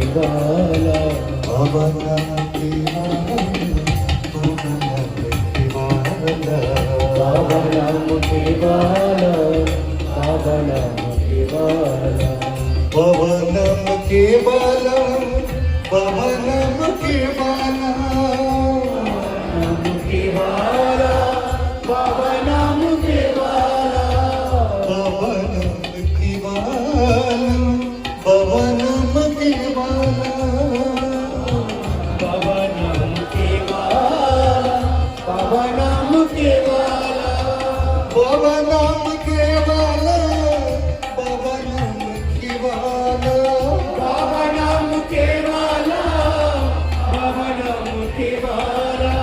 वाला बाबा नाम के वाला, बाबा नाम के वाला, बाबा नाम के वाला बाबा नाम के वाला बाबा नाम के वाला, बाबा नाम के वाला, बाबा नाम के वाला बाबा नाम के वाला, बाबा नाम के वाला बाबा नाम के वाला, बाबा नाम के वाला बाबा नाम के वाला, बाबा नाम के वाला बाबा नाम के वाला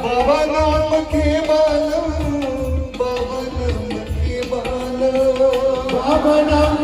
बाबा नाम के वाला, बाबा नाम के वाला, बाबा नाम